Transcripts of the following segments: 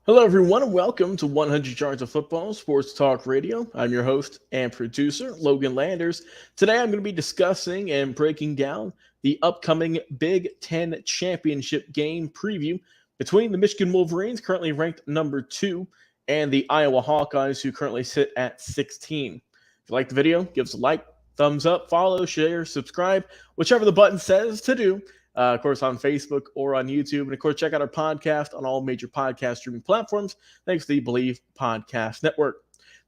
Hello, everyone, and welcome to 100 Yards of Football Sports Talk Radio. I'm your host and producer, Logan Landers. Today, I'm going to be discussing and breaking down the upcoming Big Ten Championship game preview between the Michigan Wolverines, currently ranked number 2, and the Iowa Hawkeyes, who currently sit at 16. If you like the video, give us a like, thumbs up, follow, share, subscribe, whichever the button says to do. Of course, on Facebook or on YouTube. And of course, check out our podcast on all major podcast streaming platforms, thanks to the Believe Podcast Network.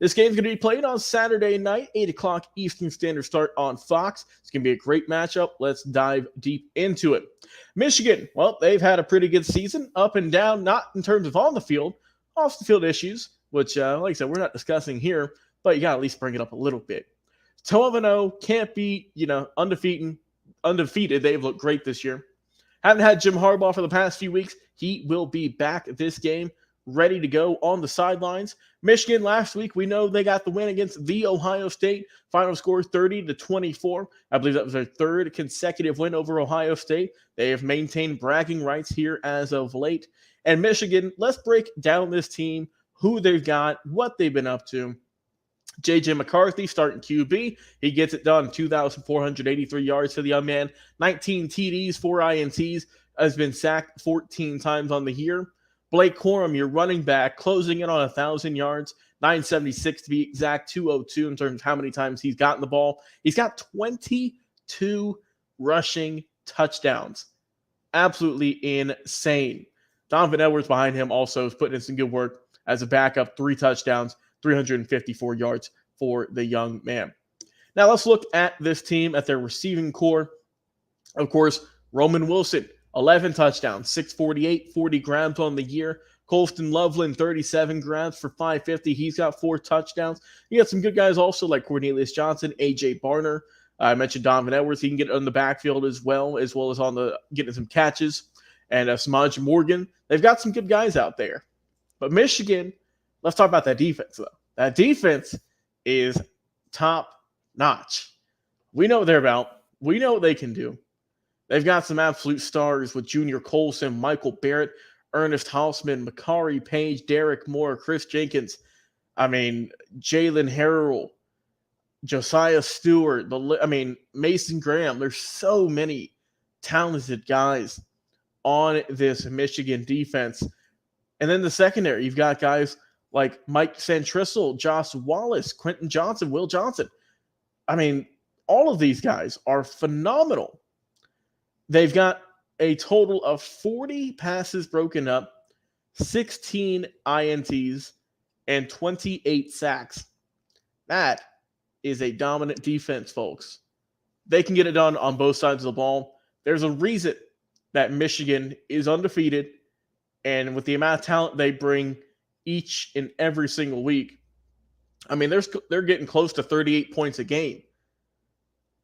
This game is going to be played on Saturday night, 8 o'clock Eastern Standard Start on Fox. It's going to be a great matchup. Let's dive deep into it. Michigan, well, they've had a pretty good season, up and down, not in terms of on the field, off the field issues, which, like I said, we're not discussing here, but you got to at least bring it up a little bit. 12-0, can't be, undefeated. They've looked great this year. Haven't had Jim Harbaugh for the past few weeks. He will be back this game, ready to go on the sidelines. Michigan last week, we know they got the win against the Ohio State. Final score 30-24. I believe that was their third consecutive win over Ohio State. They have maintained bragging rights here as of late. And Michigan, let's break down this team, who they've got, what they've been up to. J.J. McCarthy starting QB. He gets it done. 2,483 yards for the young man. 19 TDs, 4 INTs. Has been sacked 14 times on the year. Blake Corum, your running back, closing in on 1,000 yards. 976 to be exact. 202 in terms of how many times he's gotten the ball. He's got 22 rushing touchdowns. Absolutely insane. Donovan Edwards behind him also is putting in some good work as a backup. 3 touchdowns. 354 yards for the young man. Now let's look at this team, at their receiving core. Of course, Roman Wilson, 11 touchdowns, 648, 40 grabs on the year. Colston Loveland, 37 grabs for 550. He's got 4 touchdowns. You got some good guys also like Cornelius Johnson, A.J. Barner. I mentioned Donovan Edwards. He can get on the backfield as well as on the getting some catches. And Samaj Morgan. They've got some good guys out there. But Michigan, let's talk about that defense, though. That defense is top notch. We know what they're about. We know what they can do. They've got some absolute stars with Junior Colson, Michael Barrett, Ernest Hausman, Makari Page, Derek Moore, Chris Jenkins. Jalen Harrell, Josiah Stewart, Mason Graham. There's so many talented guys on this Michigan defense. And then the secondary, you've got guys like Mike Santrissel, Josh Wallace, Quentin Johnson, Will Johnson. All of these guys are phenomenal. They've got a total of 40 passes broken up, 16 INTs, and 28 sacks. That is a dominant defense, folks. They can get it done on both sides of the ball. There's a reason that Michigan is undefeated, and with the amount of talent they bring each and every single week, they're getting close to 38 points a game.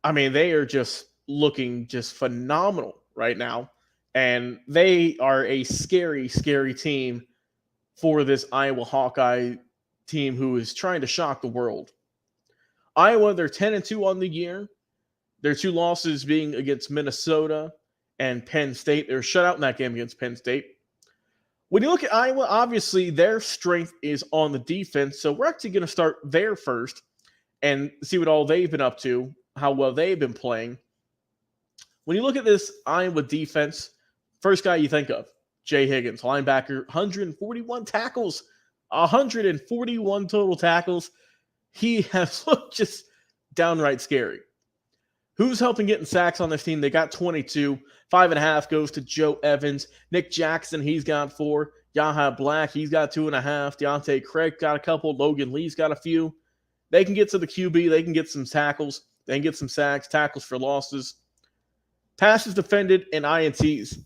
They are just looking just phenomenal right now, and they are a scary, scary team for this Iowa Hawkeye team who is trying to shock the world. Iowa, they're 10-2 on the year. Their 2 losses being against Minnesota and Penn State. They were shut out in that game against Penn State. When you look at Iowa, obviously their strength is on the defense, so we're actually going to start there first and see what all they've been up to, how well they've been playing. When you look at this Iowa defense, first guy you think of, Jay Higgins, linebacker, 141 tackles, 141 total tackles. He has looked just downright scary. Who's helping getting sacks on this team? They got 22. 5.5 goes to Joe Evans. Nick Jackson, he's got 4. Yaha Black, he's got 2.5. Deontay Craig got a couple. Logan Lee's got a few. They can get to the QB. They can get some tackles. They can get some sacks, tackles for losses. Passes defended, and INTs.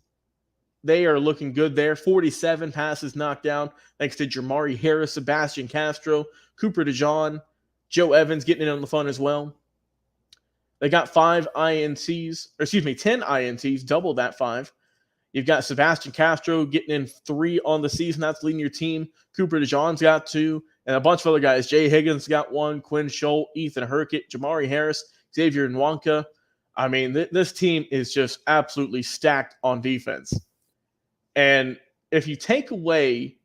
They are looking good there. 47 passes knocked down thanks to Jamari Harris, Sebastian Castro, Cooper DeJean, Joe Evans getting in on the fun as well. They got 10 INTs, double that 5. You've got Sebastian Castro getting in 3 on the season. That's leading your team. Cooper DeJean's got 2, and a bunch of other guys. Jay Higgins got 1, Quinn Scholl, Ethan Herkett, Jamari Harris, Xavier Nwanka. This team is just absolutely stacked on defense. And if you take away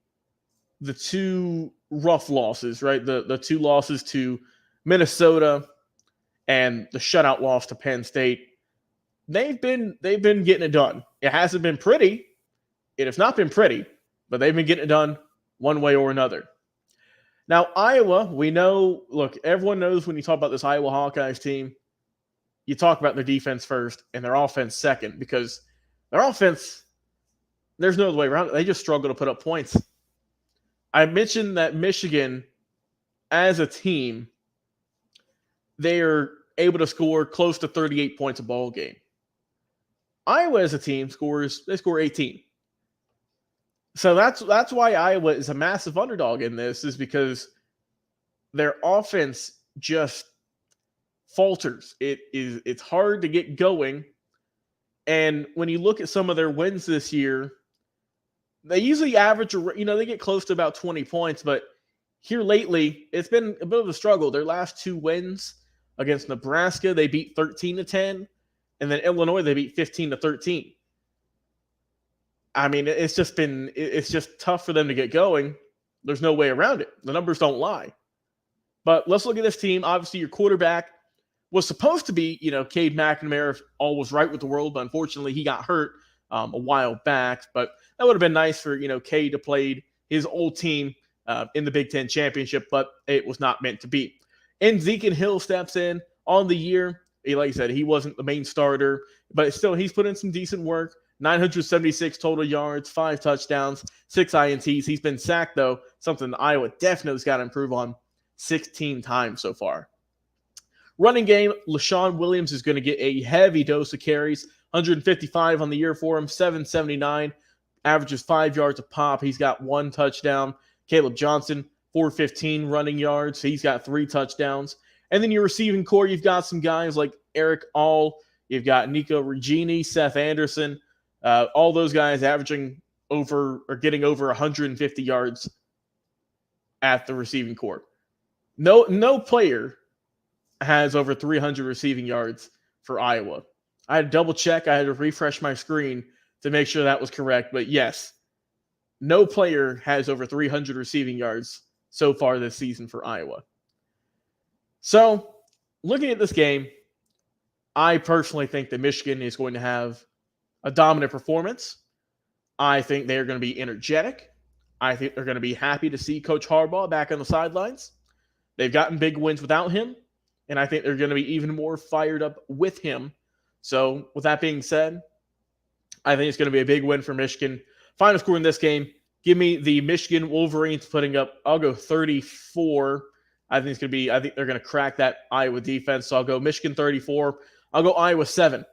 the two rough losses, right? The two losses to Minnesota and the shutout loss to Penn State. They've been getting it done. It hasn't been pretty. It has not been pretty, but they've been getting it done one way or another. Now, Iowa, we know, look, everyone knows when you talk about this Iowa Hawkeyes team, you talk about their defense first and their offense second, because their offense, there's no other way around it. They just struggle to put up points. I mentioned that Michigan, as a team, they are able to score close to 38 points a ball game. Iowa, as a team, score 18. So that's why Iowa is a massive underdog in this, is because their offense just falters. It's hard to get going. And when you look at some of their wins this year, they usually average, they get close to about 20 points, but here lately, it's been a bit of a struggle. Their last two wins against Nebraska, they beat 13-10, and then Illinois, they beat 15-13. I mean, it's just tough for them to get going. There's no way around it. The numbers don't lie. But let's look at this team. Obviously, your quarterback was supposed to be, Cade McNamara, if all was right with the world, but unfortunately he got hurt a while back. But that would have been nice for, Cade to play his old team in the Big Ten championship, but it was not meant to be. And Zekin Hill steps in on the year. Like I said, he wasn't the main starter, but still he's put in some decent work. 976 total yards, 5 touchdowns, 6 INTs. He's been sacked, though, something Iowa definitely has got to improve on, 16 times so far. Running game, LaShawn Williams is going to get a heavy dose of carries, 155 on the year for him, 779, averages 5 yards a pop. He's got 1 touchdown. Caleb Johnson, 415 running yards. He's got 3 touchdowns. And then your receiving core, you've got some guys like Eric All, you've got Nico Regini, Seth Anderson, all those guys averaging over or getting over 150 yards at the receiving core. No player has over 300 receiving yards for Iowa. I had to double check. I had to refresh my screen to make sure that was correct. But yes, no player has over 300 receiving yards so far this season for Iowa. So, looking at this game, I personally think that Michigan is going to have a dominant performance. I think they're going to be energetic. I think they're going to be happy to see Coach Harbaugh back on the sidelines. They've gotten big wins without him, and I think they're going to be even more fired up with him. So, with that being said, I think it's going to be a big win for Michigan. Final score in this game, give me the Michigan Wolverines putting up, I'll go 34. I think they're going to crack that Iowa defense. So I'll go Michigan 34. I'll go Iowa 7.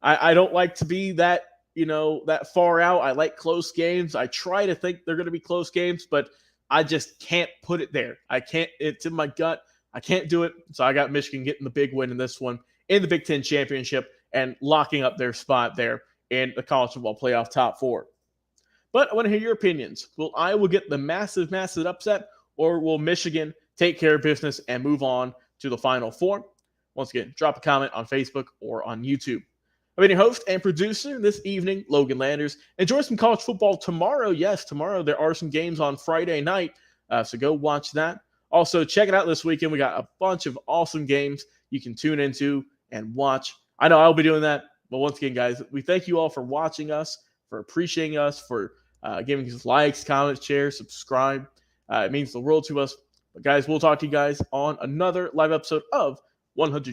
I don't like to be that, that far out. I like close games. I try to think they're going to be close games, but I just can't put it there. I can't. It's in my gut. I can't do it. So I got Michigan getting the big win in this one in the Big Ten championship and locking up their spot there in the college football playoff top 4. But I want to hear your opinions. Will Iowa get the massive, massive upset, or will Michigan take care of business and move on to the Final Four? Once again, drop a comment on Facebook or on YouTube. I've been your host and producer this evening, Logan Landers. Enjoy some college football tomorrow. Yes, tomorrow there are some games on Friday night, so go watch that. Also, check it out this weekend. We got a bunch of awesome games you can tune into and watch. I know I'll be doing that, but once again, guys, we thank you all for watching us, for appreciating us, for giving us likes, comments, shares, subscribe. It means the world to us. But guys, we'll talk to you guys on another live episode of 100